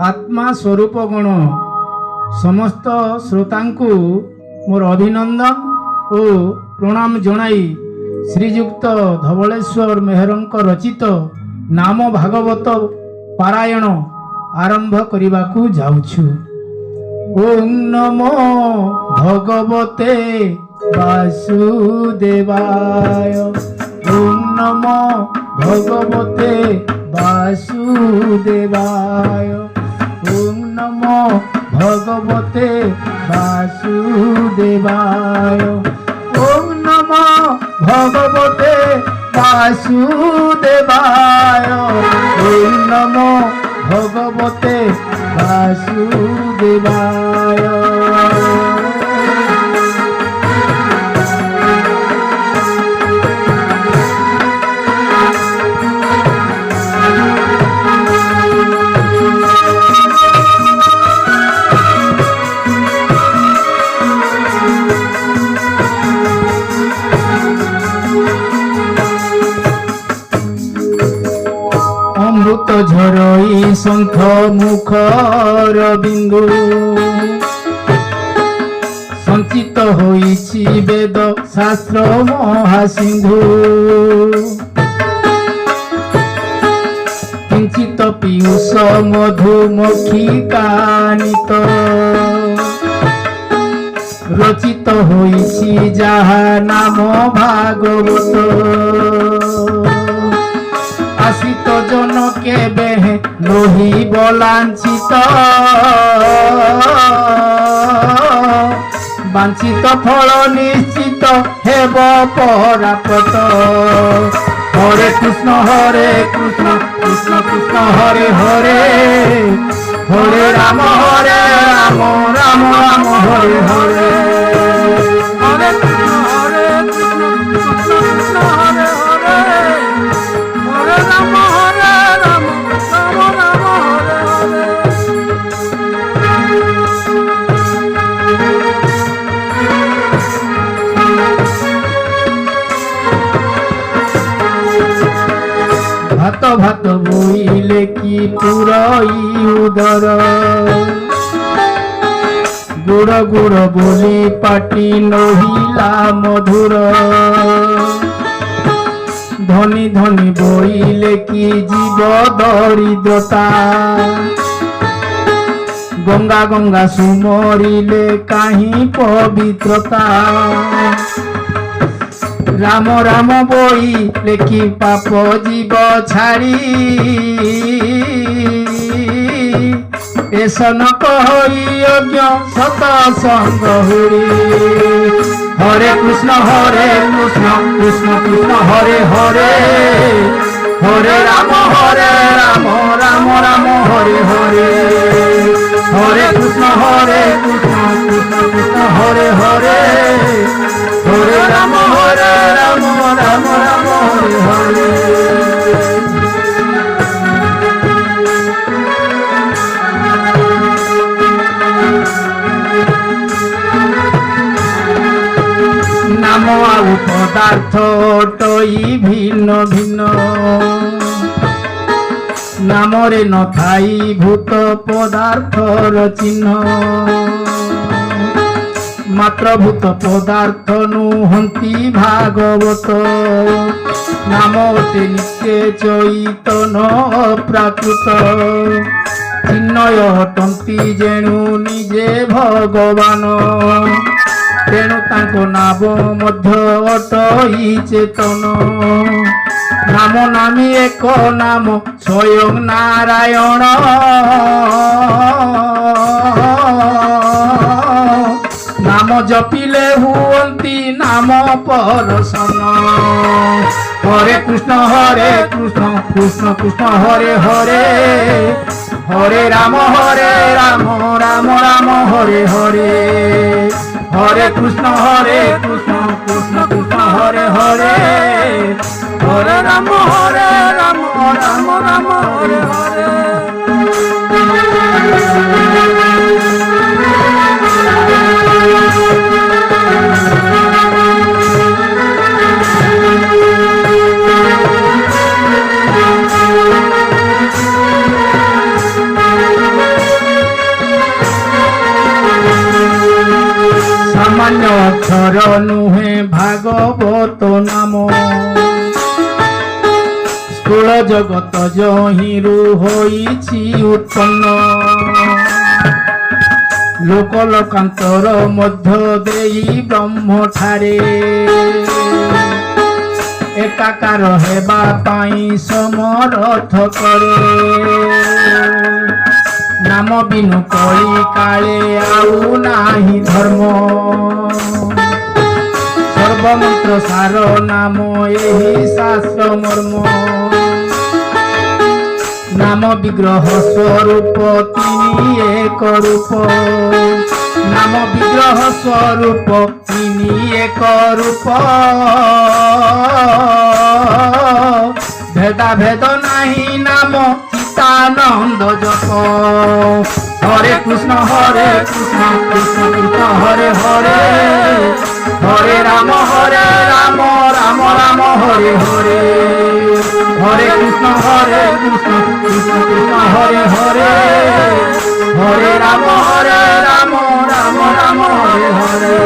आत्मा स्वरूप गण समस्त श्रोतांकु मोर अभिनंदन और प्रणाम जनाई श्रीजुक्त धवलेश्वर मेहरंक रचित नाम भागवत पारायण आरंभ करने जाऊछु। ओम नमो भगवते वासुदेवाय। ओम नमो भगवते वासुदेवाय। ओम नमो भगवते वासुदेवाय। ओम नमो भगवते वासुदेवाय। ओम नमो भगवते वासुदेवाय। अमृत झरई शंख मुखर बिंदु संचित होइछि वेद शास्त्र महासिंधु। किंचित पीयूष मधुमक्षिकानित रचित होइछि जाहा नाम भागवत। आश्रित जन केबे लोही बलांचित वांछित फल निश्चित हेब परापत। हरे कृष्ण कृष्ण कृष्ण हरे हरे। हरे राम राम राम हरे हरे। हरे कृष्ण कृष्ण कृष्ण हरे हरे। हरे राम राम राम हरे हरे। भात भात बोइले कि पुरई उदर। गुड़ गुड़ बोली पाटी नहिला मधुर। धनी धनी बोइले कि जीव दरिद्रता। गंगा गंगा सुमरिले काहीं पवित्रता। राम राम बोई लेखि पाप जीव छाड़ी। एसन कहि यज्ञ सत संग हुरी। हरे कृष्ण कृष्ण कृष्ण हरे हरे। हरे राम राम राम हरे हरे। हरे कृष्ण कृष्ण कृष्ण हरे हरे। हरे राम राम राम हरे हरे। नाम आउ पदार्थ टई भिन्न भिन्न। नामरे न थाई भूत पदार्थर चिन्ह। मात्र भूत पदार्थ नुहंती भागवत। नाम अटे नित्य चैतन प्राकृत। चिन्मय हटंती जेणु निजे भगवान। तेणु तांको नाम मध्य अटई चेतन। नाम नामी एक नाम स्वयं नारायण। नाम जपिले हुअंती नाम परसन। हरे कृष्ण कृष्ण कृष्ण हरे हरे। हरे राम राम राम हरे हरे। हरे कृष्ण कृष्ण कृष्ण हरे हरे। हरे राम राम राम हरे हरे। ମିଛର ନୁହେଁ ଭାଗବତ ନାମ। ସ୍ଥୂଳ ଜଗତ ଯହିଁରୁ ହୋଇଛି ଉତ୍ପନ୍ନ। ଲୋକ ଲୋକାନ୍ତର ମଧ୍ୟ ଦେଇ ବ୍ରହ୍ମଠାରେ ଏକାକାର ହେବା ପାଇଁ ସମରଥ କରେ। ନାମ ବିନୁ କଳି କାଳେ ଆଉ ନାହିଁ ଧର୍ମ। ସର୍ବମନ୍ତ୍ର ସାର ନାମ ଏହି ଶାସ୍ତ୍ର ମର୍ମ। नाम विग्रह स्वरूप तिनी एक रूप। नाम विग्रह स्वरूप तिनी एक रूप। भेदा भेद नाही नाम चितानंद जप। हरे कृष्ण कृष्ण कृष्ण हरे हरे। हरे राम राम राम हरे हरे। हरे कृष्ण कृष्ण कृष्ण हरे हरे। हरे राम राम राम हरे हरे।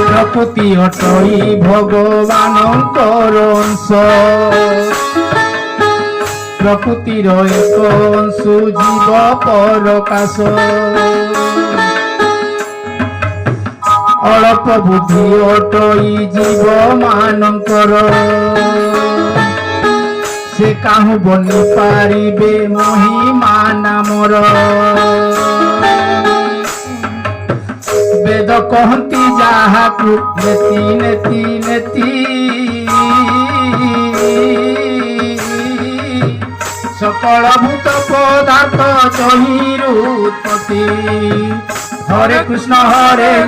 प्रकृति अटई भगवानंकर अंश। प्रकृतिर एक अंश जीव परकाश। अल्प बुद्धि अटई जीव मानकर। से काहू बनी पारिबे महिमा नामर। वेद कहती जाहाकु नेति नेति नेति। सकल भूत पदार्थ जहिरू उत्पत्ति। हरे कृष्ण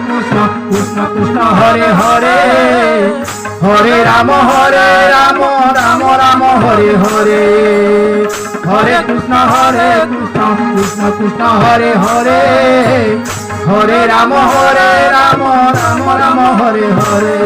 कृष्ण कृष्ण हरे हरे। हरे राम राम राम हरे हरे। हरे कृष्ण कृष्ण कृष्ण हरे हरे। हरे राम राम राम हरे हरे।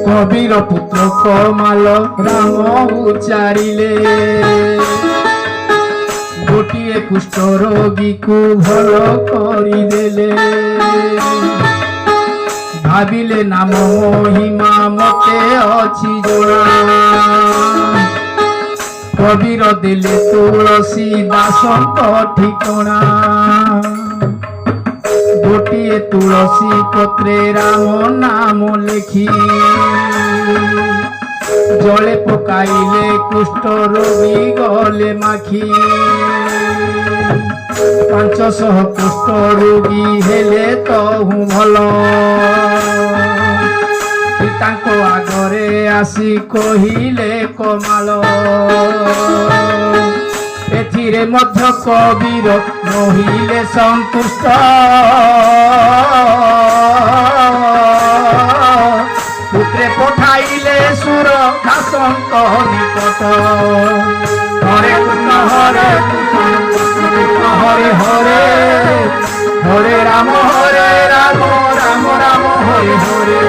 कबीर पुत्र कमाल राम उच्चारिले। गोटिए कुष्ठ रोगी को भल करिदेले। भाविले नाम महिमा मते अछि जोड़ा। कबीर देले तुलसी दासंक ठिकणा। गोटिए तुलसी पत्रे राम नाम लेखी। जले पकाइले कुष्ठ रोगी गले माखी। 500 कुष्ठ रोगी हेले तहु भल। पितांको आगरे आसी कहिले कमाल। एथिरे मध्य कबीर नहिले संतुष्ट। पुत्रे पठाइले सुर दासंक निकट। हरे कृष्ण कृष्ण हरे हरे। हरे राम राम राम हरे हरे।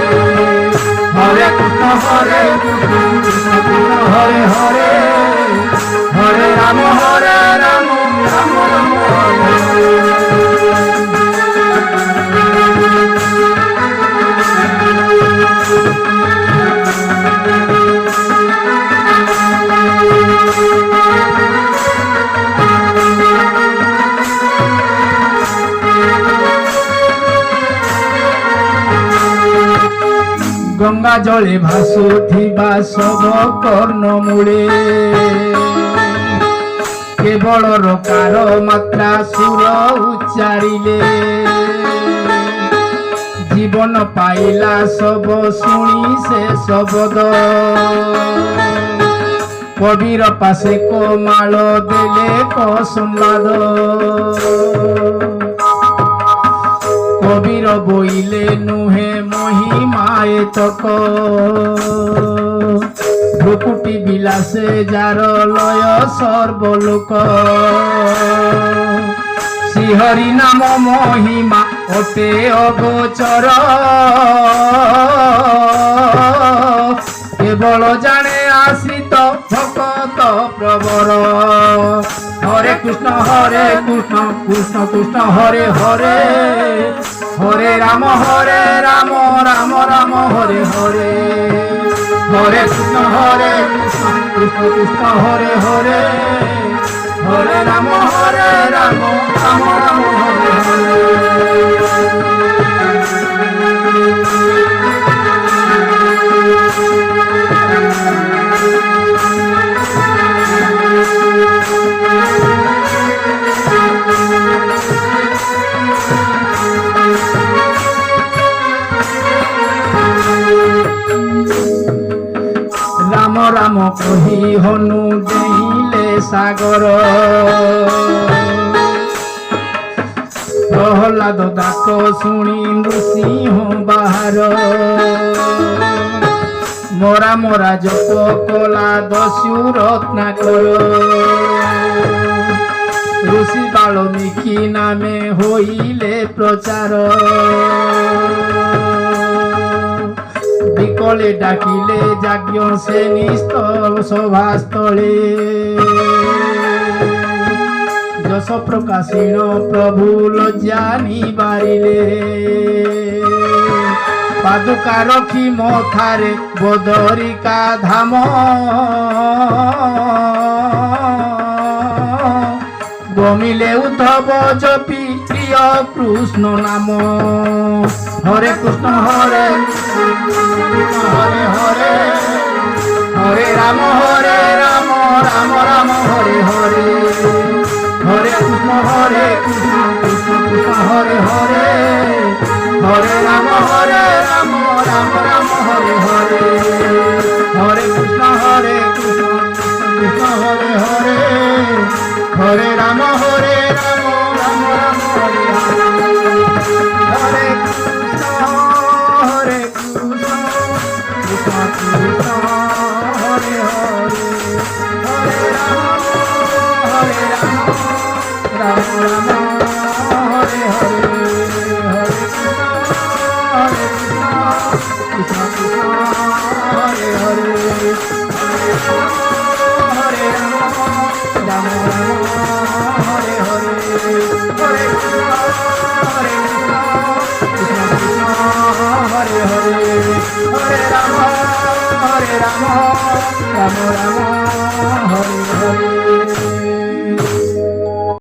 हरे कृष्ण कृष्ण हरे हरे। हरे राम राम राम हरे हरे। गंगा जले भासुथिबा सब कर्ण मूले। केवल रकार मात्रा सुर उच्चारिले। জীবন পাইলা সব শুনি সে শব্দ কবির পাশে কমাল দেলে ক সম্বাদ কবির বইলে নুহে মহিমায় তক ভ্রুকুটি বিলাসে যার লয় সর্বলোক শ্রীহরি নাম মহিমা অতে অগোচর কেবল জানে আশ্রিত ভকত প্রবর হরে কৃষ্ণ কৃষ্ণ কৃষ্ণ হরে হরে হরে রাম রাম রাম হরে হরে হরে কৃষ্ণ কৃষ্ণ কৃষ্ণ হরে হরে হরে রাম রাম রাম হরে হরে রাম রাম কহি হনু দেইলে সাগর প্রহ্লাদ ডাক শুনি নৃসিংহ বাহার মোরা মোরা জপ কলা দস্যু রত্নাকর ঋষি বাল্মীকি নামে হইলে প্রচার বিকলে ডাকিলে যাজ্ঞ সে নিস্তল সভাস্থলে যশ প্রকাশীন প্রভু লজ্জা নিবারিলে পাদুকা রখি মথারে বদরিকা ধাম গমিলে উদ্ধব জপি প্রিয় কৃষ্ণ নাম হরে কৃষ্ণ হরে হরে হরে হরে রাম রাম রাম হরে হরে হরে কৃষ্ণ কৃষ্ণ কৃষ্ণ হরে হরে হরে রাম রাম রাম হরে হরে হরে কৃষ্ণ কৃষ্ণ কৃষ্ণ হরে হরে হরে রাম রাম রাম হরে হরে হরে কৃষ্ণ কৃষ্ণ কৃষ্ণ হরে হরে হরে রাম রাম রাম হরে হরে হরে কৃষ্ণ কৃষ্ণ হরে হরে হরে রাম হরে হরে হরে কৃষ্ণ কৃষ্ণ কৃষ্ণ হরে হরে হরে রাম রাম রাম হরে হরে